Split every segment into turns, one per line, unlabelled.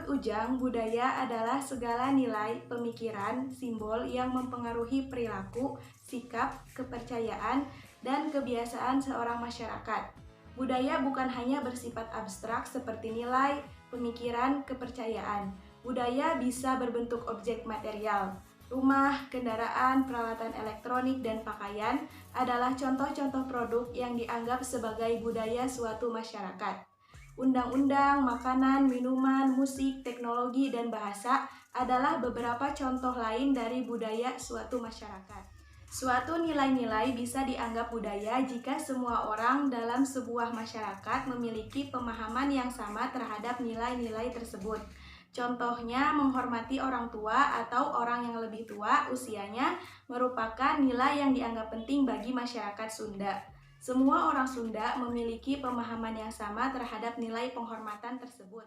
Menurut Ujang, budaya adalah segala nilai, pemikiran, simbol yang mempengaruhi perilaku, sikap, kepercayaan, dan kebiasaan seorang masyarakat. Budaya bukan hanya bersifat abstrak seperti nilai, pemikiran, kepercayaan. Budaya bisa berbentuk objek material. Rumah, kendaraan, peralatan elektronik, dan pakaian adalah contoh-contoh produk yang dianggap sebagai budaya suatu masyarakat. Undang-undang, makanan, minuman, musik, teknologi, dan bahasa adalah beberapa contoh lain dari budaya suatu masyarakat. Suatu nilai-nilai bisa dianggap budaya jika semua orang dalam sebuah masyarakat memiliki pemahaman yang sama terhadap nilai-nilai tersebut. Contohnya, menghormati orang tua atau orang yang lebih tua usianya merupakan nilai yang dianggap penting bagi masyarakat Sunda. Semua orang Sunda memiliki pemahaman yang sama terhadap nilai penghormatan tersebut.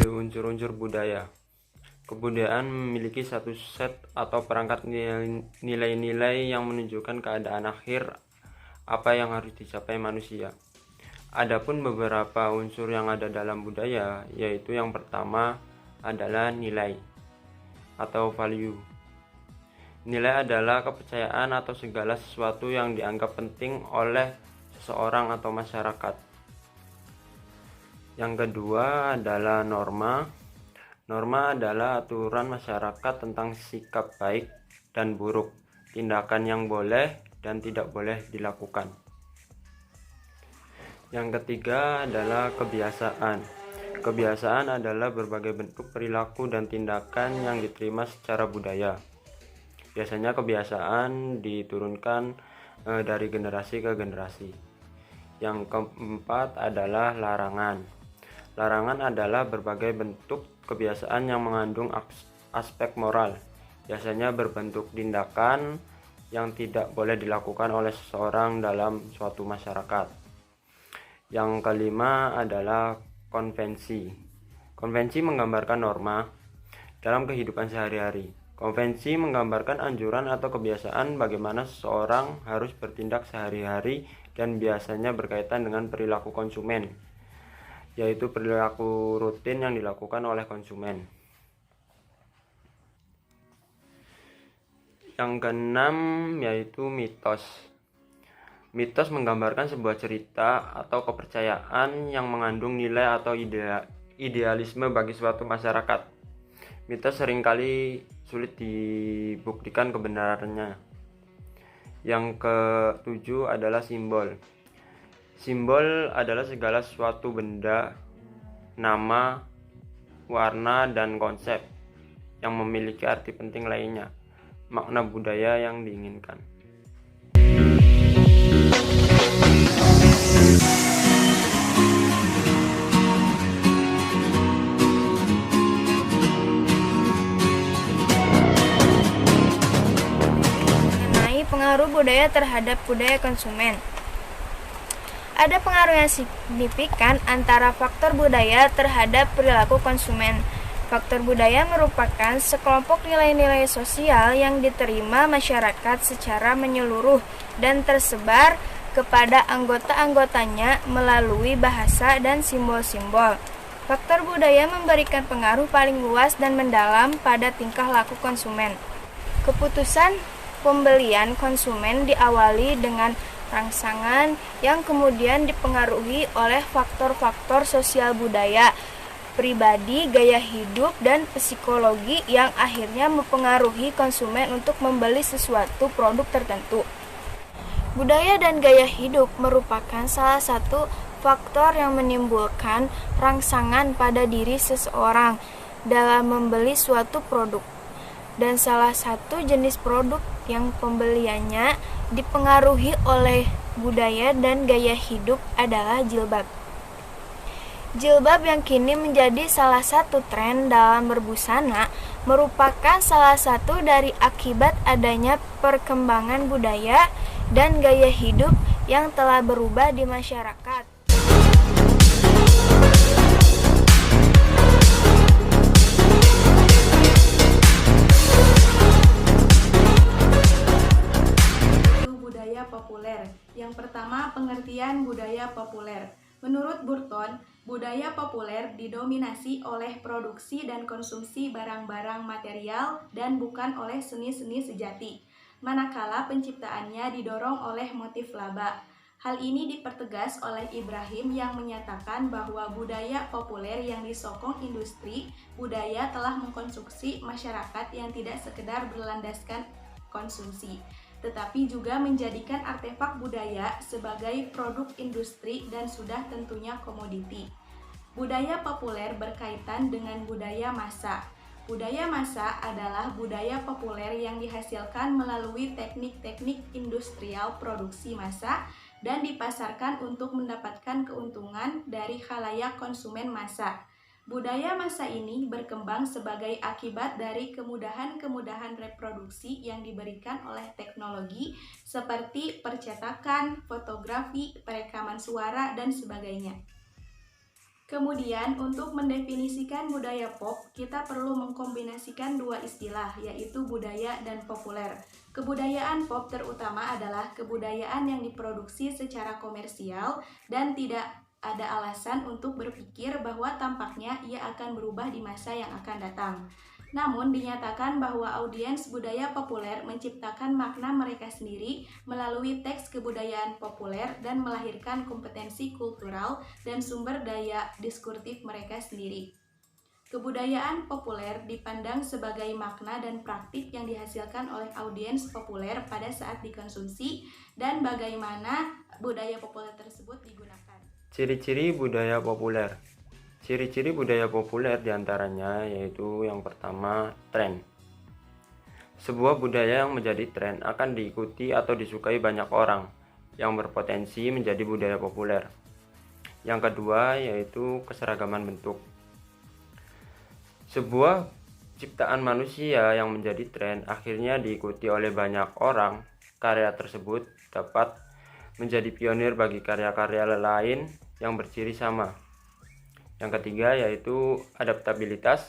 Unsur-unsur budaya. Kebudayaan memiliki satu set atau perangkat nilai-nilai yang menunjukkan keadaan akhir apa yang harus dicapai manusia. Adapun beberapa unsur yang ada dalam budaya, yaitu yang pertama adalah nilai atau value. Nilai adalah kepercayaan atau segala sesuatu yang dianggap penting oleh seseorang atau masyarakat. Yang kedua adalah norma. Norma adalah aturan masyarakat tentang sikap baik dan buruk, tindakan yang boleh dan tidak boleh dilakukan. Yang ketiga adalah kebiasaan. Kebiasaan adalah berbagai bentuk perilaku dan tindakan yang diterima secara budaya. Biasanya kebiasaan diturunkan dari generasi ke generasi. Yang keempat adalah larangan. Larangan adalah berbagai bentuk kebiasaan yang mengandung aspek moral. Biasanya berbentuk tindakan yang tidak boleh dilakukan oleh seseorang dalam suatu masyarakat. Yang kelima adalah konvensi. Konvensi menggambarkan norma dalam kehidupan sehari-hari. Konvensi menggambarkan anjuran atau kebiasaan bagaimana seseorang harus bertindak sehari-hari dan biasanya berkaitan dengan perilaku konsumen, yaitu perilaku rutin yang dilakukan oleh konsumen. Yang keenam yaitu mitos. Mitos menggambarkan sebuah cerita atau kepercayaan yang mengandung nilai atau idealisme bagi suatu masyarakat. Mitos seringkali sulit dibuktikan kebenarannya. Yang ketujuh adalah simbol. Simbol adalah segala suatu benda, nama, warna, dan konsep yang memiliki arti penting lainnya, makna budaya yang diinginkan.
Mengenai pengaruh budaya terhadap budaya konsumen. Ada pengaruh yang signifikan antara faktor budaya terhadap perilaku konsumen. Faktor budaya merupakan sekelompok nilai-nilai sosial yang diterima masyarakat secara menyeluruh dan tersebar kepada anggota-anggotanya melalui bahasa dan simbol-simbol. Faktor budaya memberikan pengaruh paling luas dan mendalam pada tingkah laku konsumen. Keputusan pembelian konsumen diawali dengan rangsangan yang kemudian dipengaruhi oleh faktor-faktor sosial budaya, pribadi, gaya hidup, dan psikologi yang akhirnya mempengaruhi konsumen untuk membeli sesuatu produk tertentu. Budaya dan gaya hidup merupakan salah satu faktor yang menimbulkan rangsangan pada diri seseorang dalam membeli suatu produk. Dan salah satu jenis produk yang pembeliannya dipengaruhi oleh budaya dan gaya hidup adalah jilbab. Jilbab yang kini menjadi salah satu tren dalam berbusana merupakan salah satu dari akibat adanya perkembangan budaya dan gaya hidup yang telah berubah di masyarakat.
Yang pertama, pengertian budaya populer. Menurut Burton, budaya populer didominasi oleh produksi dan konsumsi barang-barang material dan bukan oleh seni-seni sejati, manakala penciptaannya didorong oleh motif laba. Hal ini dipertegas oleh Ibrahim yang menyatakan bahwa budaya populer yang disokong industri budaya telah mengkonsumsi masyarakat yang tidak sekedar berlandaskan konsumsi, tetapi juga menjadikan artefak budaya sebagai produk industri dan sudah tentunya komoditi. Budaya populer berkaitan dengan budaya massa. Budaya massa adalah budaya populer yang dihasilkan melalui teknik-teknik industrial produksi massa dan dipasarkan untuk mendapatkan keuntungan dari khalayak konsumen massa. Budaya massa ini berkembang sebagai akibat dari kemudahan-kemudahan reproduksi yang diberikan oleh teknologi seperti percetakan, fotografi, perekaman suara, dan sebagainya. Kemudian, untuk mendefinisikan budaya pop, kita perlu mengkombinasikan dua istilah, yaitu budaya dan populer. Kebudayaan pop terutama adalah kebudayaan yang diproduksi secara komersial dan tidak ada alasan untuk berpikir bahwa tampaknya ia akan berubah di masa yang akan datang. Namun dinyatakan bahwa audiens budaya populer menciptakan makna mereka sendiri melalui teks kebudayaan populer dan melahirkan kompetensi kultural dan sumber daya diskursif mereka sendiri. Kebudayaan populer dipandang sebagai makna dan praktik yang dihasilkan oleh audiens populer pada saat dikonsumsi dan bagaimana budaya populer tersebut digunakan.
Ciri-ciri budaya populer. Ciri-ciri budaya populer diantaranya yaitu yang pertama, tren. Sebuah budaya yang menjadi tren akan diikuti atau disukai banyak orang yang berpotensi menjadi budaya populer. Yang kedua yaitu keseragaman bentuk. Sebuah ciptaan manusia yang menjadi tren akhirnya diikuti oleh banyak orang. Karya tersebut dapat menjadi pionir bagi karya-karya lain yang berciri sama. Yang ketiga yaitu adaptabilitas.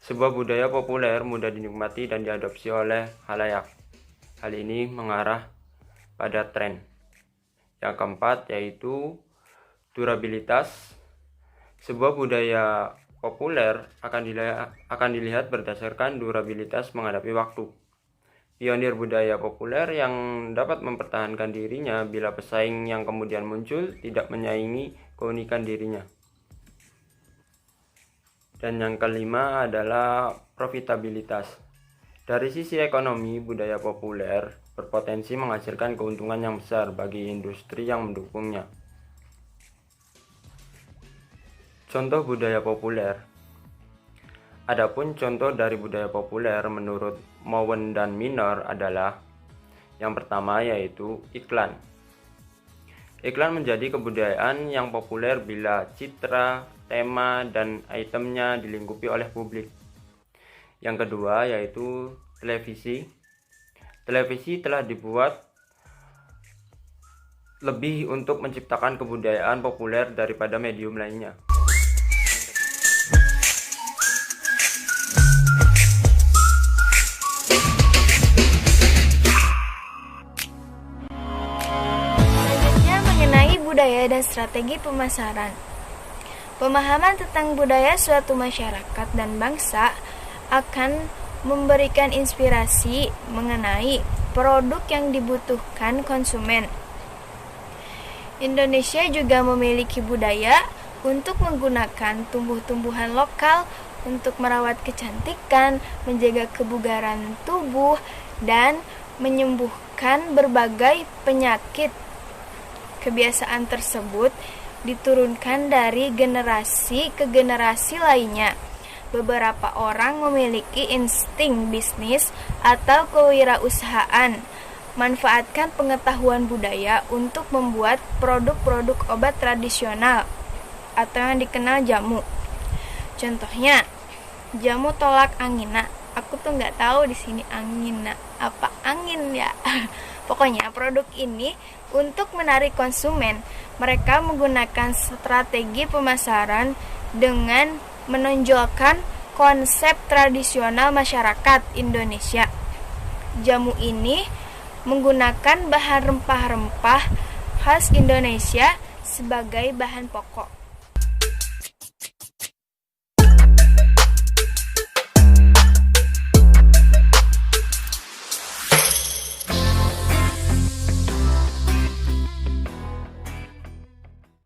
Sebuah budaya populer mudah dinikmati dan diadopsi oleh khalayak. Hal ini mengarah pada tren. Yang keempat yaitu durabilitas. Sebuah budaya populer akan dilihat berdasarkan durabilitas menghadapi waktu. Pionir budaya populer yang dapat mempertahankan dirinya bila pesaing yang kemudian muncul tidak menyaingi keunikan dirinya. Dan yang kelima adalah profitabilitas. Dari sisi ekonomi, budaya populer berpotensi menghasilkan keuntungan yang besar bagi industri yang mendukungnya. Contoh budaya populer. Adapun contoh dari budaya populer menurut Mowen dan Minor adalah yang pertama yaitu iklan. Iklan menjadi kebudayaan yang populer bila citra, tema, dan itemnya dilingkupi oleh publik. Yang kedua yaitu televisi. Televisi telah dibuat lebih untuk menciptakan kebudayaan populer daripada medium lainnya.
Budaya dan strategi pemasaran. Pemahaman tentang budaya suatu masyarakat dan bangsa akan memberikan inspirasi mengenai produk yang dibutuhkan konsumen. Indonesia juga memiliki budaya untuk menggunakan tumbuh-tumbuhan lokal untuk merawat kecantikan, menjaga kebugaran tubuh, dan menyembuhkan berbagai penyakit. Kebiasaan tersebut diturunkan dari generasi ke generasi lainnya. Beberapa orang memiliki insting bisnis atau kewirausahaan, manfaatkan pengetahuan budaya untuk membuat produk-produk obat tradisional atau yang dikenal jamu. Contohnya, jamu tolak angina. Aku tuh nggak tahu di sini angina apa angin ya. Pokoknya produk ini untuk menarik konsumen, mereka menggunakan strategi pemasaran dengan menonjolkan konsep tradisional masyarakat Indonesia. Jamu ini menggunakan bahan rempah-rempah khas Indonesia sebagai bahan pokok.